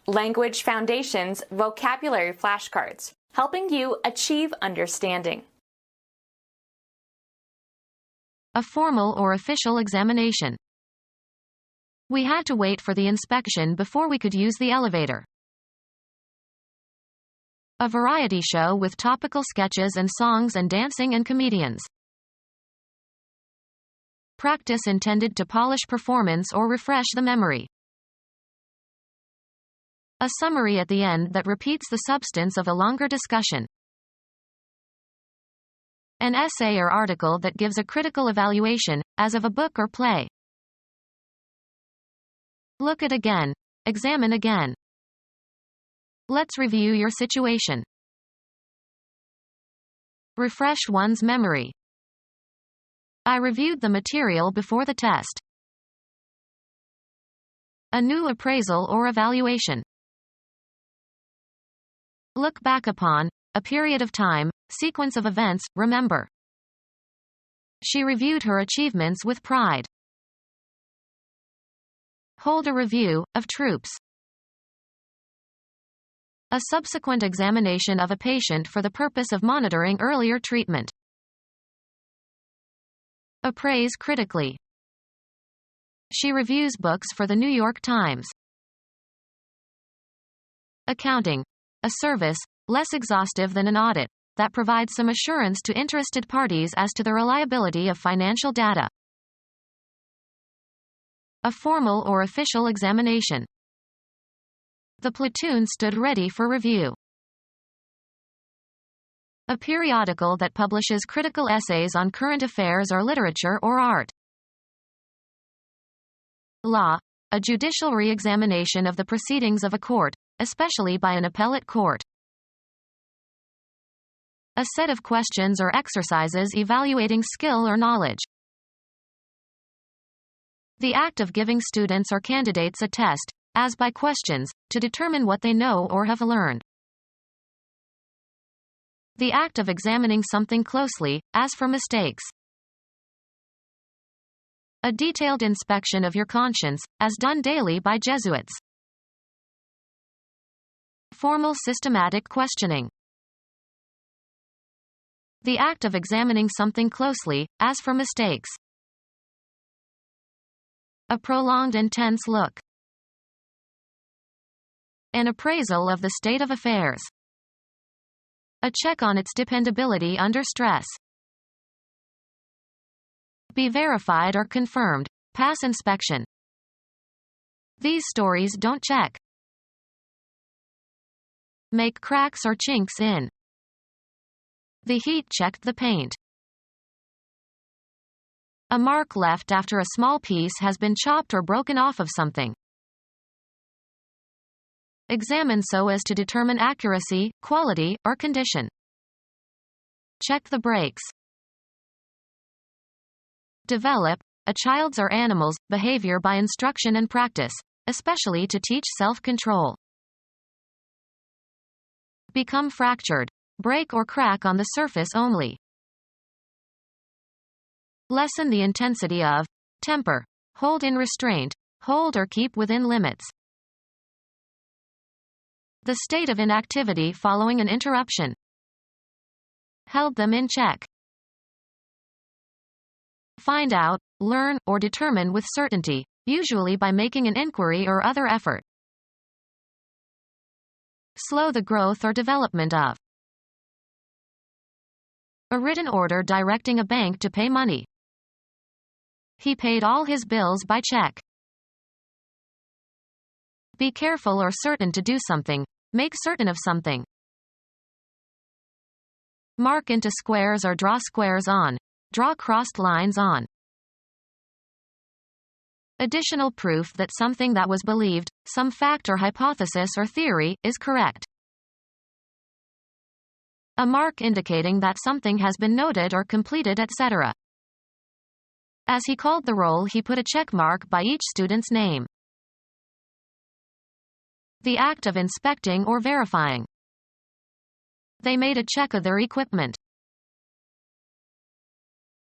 Language Foundations Vocabulary Flashcards, helping you achieve understanding. A formal or official examination. We had to wait for the inspection before we could use the elevator. A variety show with topical sketches and songs and dancing and comedians. Practice intended to polish performance or refresh the memory. A summary at the end that repeats the substance of a longer discussion. An essay or article that gives a critical evaluation, as of a book or play. Look at again. Examine again. Let's review your situation. Refresh one's memory. I reviewed the material before the test. A new appraisal or evaluation. Look back upon, a period of time, sequence of events, remember. She reviewed her achievements with pride. Hold a review, of troops. A subsequent examination of a patient for the purpose of monitoring earlier treatment. Appraise critically. She reviews books for the New York Times. Accounting. A service, less exhaustive than an audit, that provides some assurance to interested parties as to the reliability of financial data. A formal or official examination. The platoon stood ready for review. A periodical that publishes critical essays on current affairs or literature or art. Law. A judicial re-examination of the proceedings of a court, especially by an appellate court. A set of questions or exercises evaluating skill or knowledge. The act of giving students or candidates a test, as by questions, to determine what they know or have learned. The act of examining something closely, as for mistakes. A detailed inspection of your conscience, as done daily by Jesuits. Formal systematic questioning. The act of examining something closely, as for mistakes. A prolonged intense look. An appraisal of the state of affairs. A check on its dependability under stress. Be verified or confirmed. Pass inspection. These stories don't check. Make cracks or chinks in. The heat checked the paint. A mark left after a small piece has been chopped or broken off of something. Examine so as to determine accuracy, quality, or condition. Check the brakes. Develop a child's or animal's behavior by instruction and practice, especially to teach self-control. Become fractured. Break or crack on the surface only. Lessen the intensity of temper. Hold in restraint. Hold or keep within limits. The state of inactivity following an interruption. Held them in check. Find out, learn, or determine with certainty, usually by making an inquiry or other effort. Slow the growth or development of. A written order directing a bank to pay money. He paid all his bills by check. Be careful or certain to do something. Make certain of something. Mark into squares or draw squares on. Draw crossed lines on. Additional proof that something that was believed, some fact or hypothesis or theory, is correct. A mark indicating that something has been noted or completed, etc. As he called the roll, he put a check mark by each student's name. The act of inspecting or verifying. They made a check of their equipment.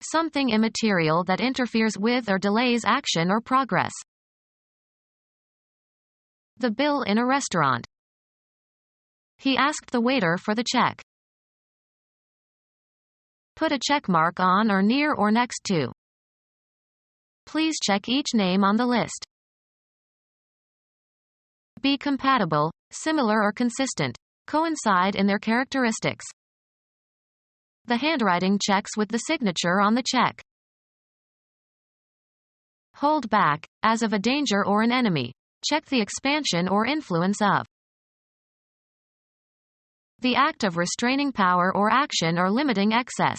Something immaterial that interferes with or delays action or progress. The bill in a restaurant. He asked the waiter for the check. Put a check mark on or near or next to. Please check each name on the list. Be compatible, similar or consistent. Coincide in their characteristics. The handwriting checks with the signature on the check. Hold back, as of a danger or an enemy. Check the expansion or influence of. The act of restraining power or action or limiting excess.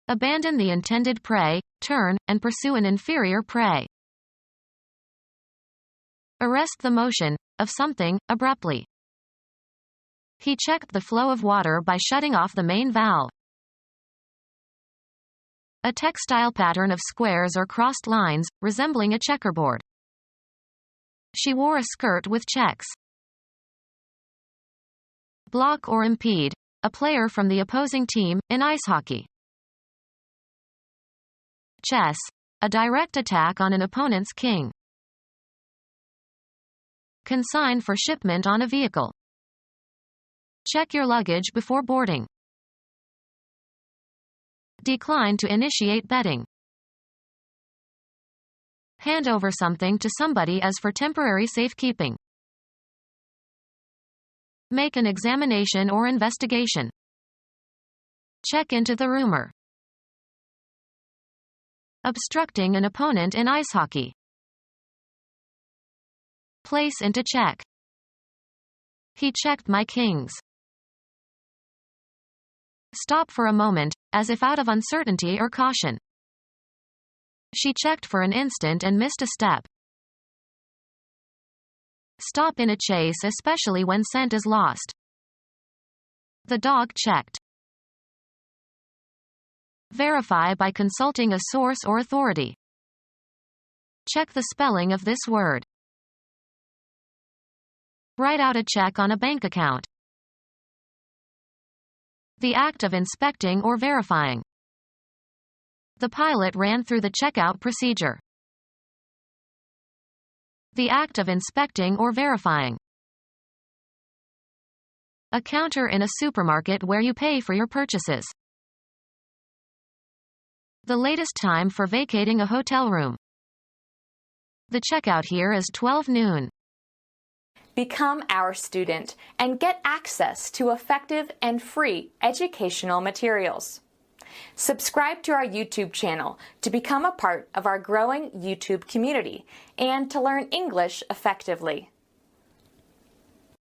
Abandon the intended prey, turn, and pursue an inferior prey. Arrest the motion of something abruptly. He checked the flow of water by shutting off the main valve. A textile pattern of squares or crossed lines, resembling a checkerboard. She wore a skirt with checks. Block or impede, a player from the opposing team, in ice hockey. Chess, a direct attack on an opponent's king. Consign for shipment on a vehicle. Check your luggage before boarding. Decline to initiate betting. Hand over something to somebody as for temporary safekeeping. Make an examination or investigation. Check into the rumor. Obstructing an opponent in ice hockey. Place into check. He checked my kings. Stop for a moment, as if out of uncertainty or caution. She checked for an instant and missed a step. Stop in a chase, especially when scent is lost. The dog checked. Verify by consulting a source or authority. Check the spelling of this word. Write out a check on a bank account. The act of inspecting or verifying. The pilot ran through the checkout procedure. The act of inspecting or verifying. A counter in a supermarket where you pay for your purchases. The latest time for vacating a hotel room. The checkout here is 12 noon. Become our student and get access to effective and free educational materials. Subscribe to our YouTube channel to become a part of our growing YouTube community and to learn English effectively.